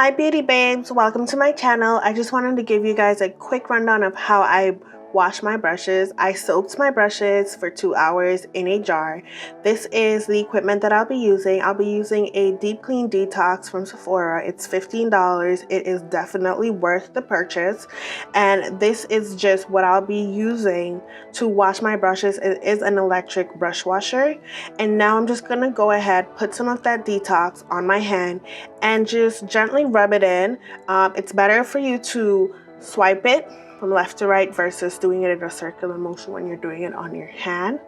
Hi beauty babes, welcome to my channel. I just wanted to give you guys a quick rundown of how I wash my brushes. I soaked my brushes for 2 hours in a jar. This is the equipment that I'll be using. I'll be using a deep clean detox from Sephora. It's $15. It is definitely worth the purchase. And this is just what I'll be using to wash my brushes. It is an electric brush washer. And now I'm just gonna go ahead, put some of that detox on my hand and just gently rub it in. It's better for you to swipe it from left to right versus doing it in a circular motion when you're doing it on your hand.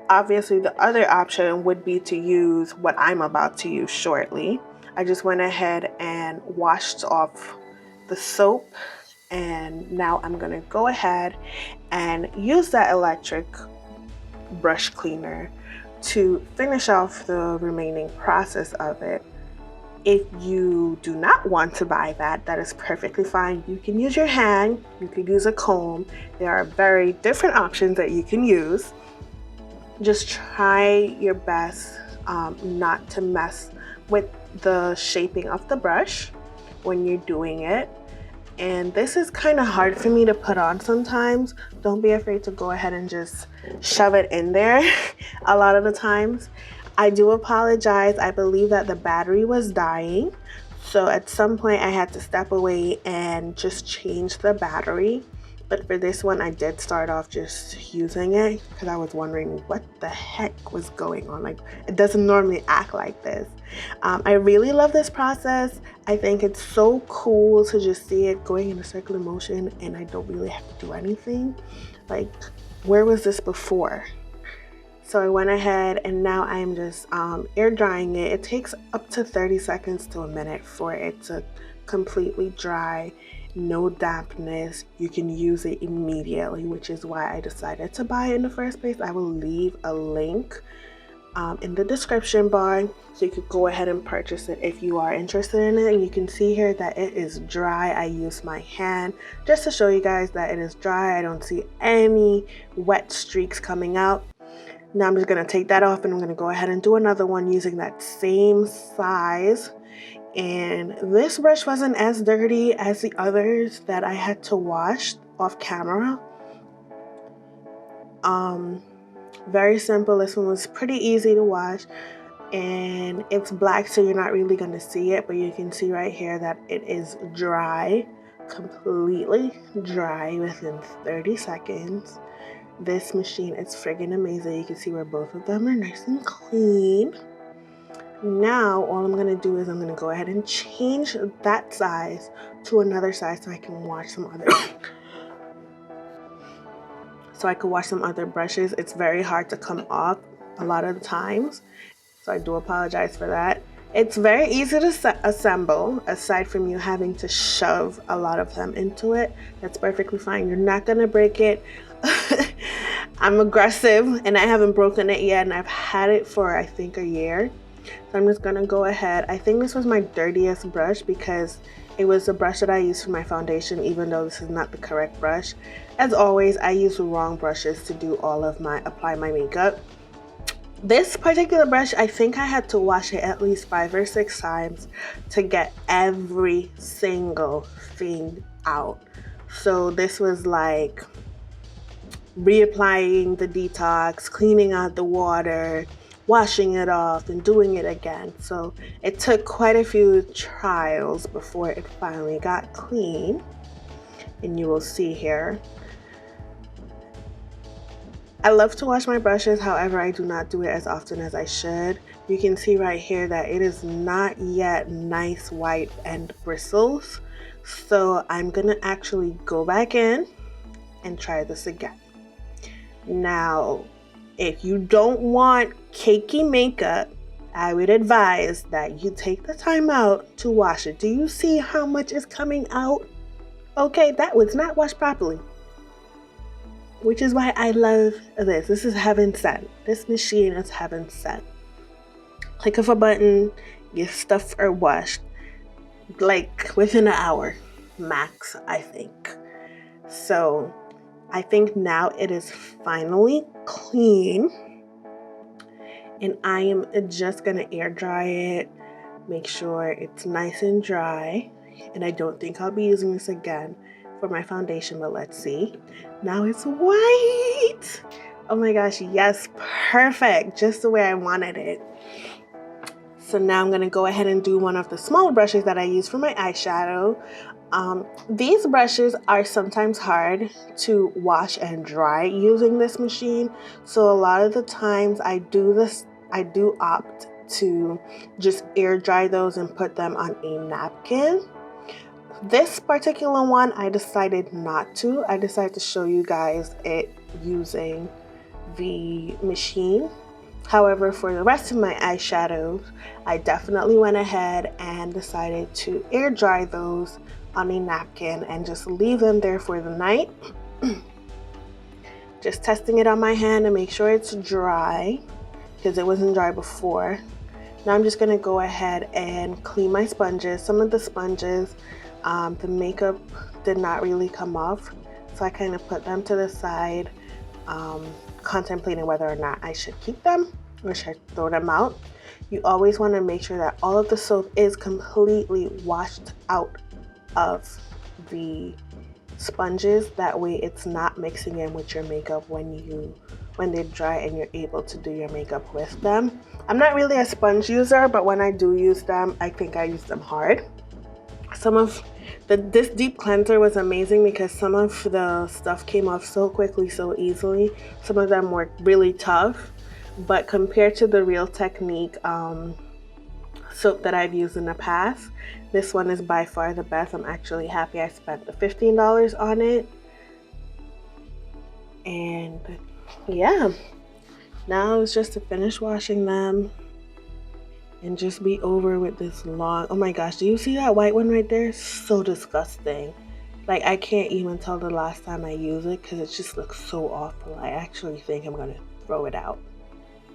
Obviously, the other option would be to use what I'm about to use shortly. I just went ahead and washed off the soap, and now I'm gonna go ahead and use that electric brush cleaner to finish off the remaining process of it. If you do not want to buy that, that is perfectly fine. You can use your hand, you could use a comb. There are very different options that you can use. Just try your best not to mess with the shaping of the brush when you're doing it. And this is kind of hard for me to put on sometimes. Don't be afraid to go ahead and just shove it in there a lot of the times. I do apologize. I believe that the battery was dying. So at some point I had to step away and just change the battery. But for this one, I did start off just using it because I was wondering what the heck was going on. Like, it doesn't normally act like this. I really love this process. I think it's so cool to just see it going in a circular motion and I don't really have to do anything. Like, where was this before? So I went ahead and now I'm just air drying it. It takes up to 30 seconds to a minute for it to completely dry. No dampness. You can use it immediately, which is why I decided to buy it in the first place. I will leave a link in the description bar so you could go ahead and purchase it if you are interested in it. And you can see here that it is dry. I use my hand just to show you guys that it is dry. I don't see any wet streaks coming out. Now I'm just going to take that off and I'm going to go ahead and do another one using that same size. And this brush wasn't as dirty as the others that I had to wash off camera. Very simple. This one was pretty easy to wash. And it's black, so you're not really going to see it. But you can see right here that it is dry. Completely dry within 30 seconds. This machine is friggin' amazing. You can see where both of them are nice and clean. Now all I'm gonna do is I'm gonna go ahead and change that size to another size so I can wash some other brushes. It's very hard to come off a lot of the times, so I do apologize for that. It's very easy to assemble, aside from you having to shove a lot of them into it. That's perfectly fine. You're not gonna break it. I'm aggressive and I haven't broken it yet, and I've had it for I think a year. So I'm just gonna go ahead. I think this was my dirtiest brush because it was the brush that I used for my foundation, even though this is not the correct brush. As always, I use the wrong brushes to do apply my makeup. This particular brush, I think I had to wash it at least 5 or 6 times to get every single thing out. So this was like reapplying the detox, cleaning out the water, washing it off, and doing it again. So it took quite a few trials before it finally got clean. And you will see here. I love to wash my brushes, however, I do not do it as often as I should. You can see right here that it is not yet nice white and bristles. So I'm gonna actually go back in and try this again. Now, if you don't want cakey makeup, I would advise that you take the time out to wash it. Do you see how much is coming out? Okay, that was not washed properly. Which is why I love this. This is heaven sent. This machine is heaven sent. Click of a button, your stuff are washed. Like within an hour, max, I think. So I think now it is finally clean. And I am just gonna air dry it Make sure it's nice and dry. And I don't think I'll be using this again for my foundation, but let's see. Now it's white. Oh my gosh, yes, perfect. Just the way I wanted it. So now I'm gonna go ahead and do one of the smaller brushes that I use for my eyeshadow. These brushes are sometimes hard to wash and dry using this machine. So a lot of the times I do opt to just air dry those and put them on a napkin. This particular one, I decided not to. I decided to show you guys it using the machine. However, for the rest of my eyeshadows, I definitely went ahead and decided to air dry those on a napkin and just leave them there for the night. Just testing it on my hand to make sure it's dry because it wasn't dry before. Now I'm just gonna go ahead and clean my sponges. Some of the sponges, the makeup did not really come off, so I kind of put them to the side, contemplating whether or not I should keep them or should I throw them out. You always want to make sure that all of the soap is completely washed out of the sponges. That way it's not mixing in with your makeup when they're dry and you're able to do your makeup with them. I'm not really a sponge user, but when I do use them, I think I use them hard. This deep cleanser was amazing because some of the stuff came off so quickly, so easily. Some of them were really tough, but compared to the Real Technique soap that I've used in the past, this one is by far the best. I'm actually happy I spent the $15 on it. And yeah, now it's just to finish washing them and just be over with this long. Oh my gosh, do you see that white one right there? So disgusting. Like, I can't even tell the last time I used it because it just looks so awful. I actually think I'm gonna throw it out.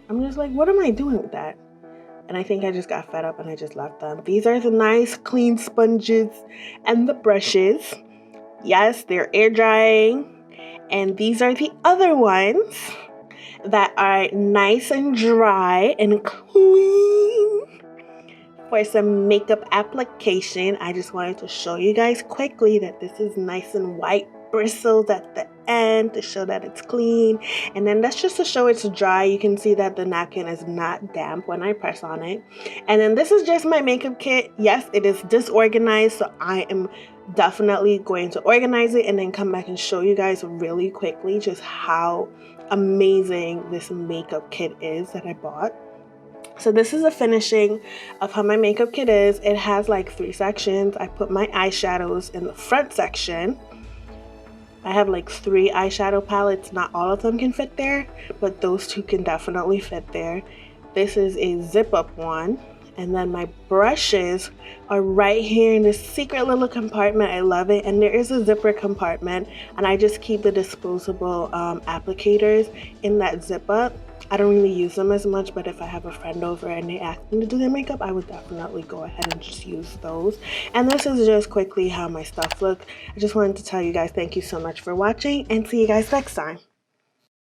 I'm just like, what am I doing with that? And I think I just got fed up and I just left them. These are the nice clean sponges and the brushes. Yes, they're air drying. And these are the other ones that are nice and dry and clean for some makeup application. I just wanted to show you guys quickly that this is nice and white bristles at the end to show that it's clean, and then that's just to show it's dry. You can see that the napkin is not damp when I press on it. And then this is just my makeup kit. Yes, it is disorganized, so I am definitely going to organize it and then come back and show you guys really quickly just how amazing this makeup kit is that I bought. So this is a finishing of how my makeup kit is. It has like 3 sections. I put my eyeshadows in the front section. I have like 3 eyeshadow palettes. Not all of them can fit there, but those 2 can definitely fit there. This is a zip up one. And then my brushes are right here in this secret little compartment. I love it. And there is a zipper compartment, and I just keep the disposable applicators in that zip up. I don't really use them as much, but if I have a friend over and they ask me to do their makeup, I would definitely go ahead and just use those. And this is just quickly how my stuff look. I just wanted to tell you guys thank you so much for watching, and see you guys next time.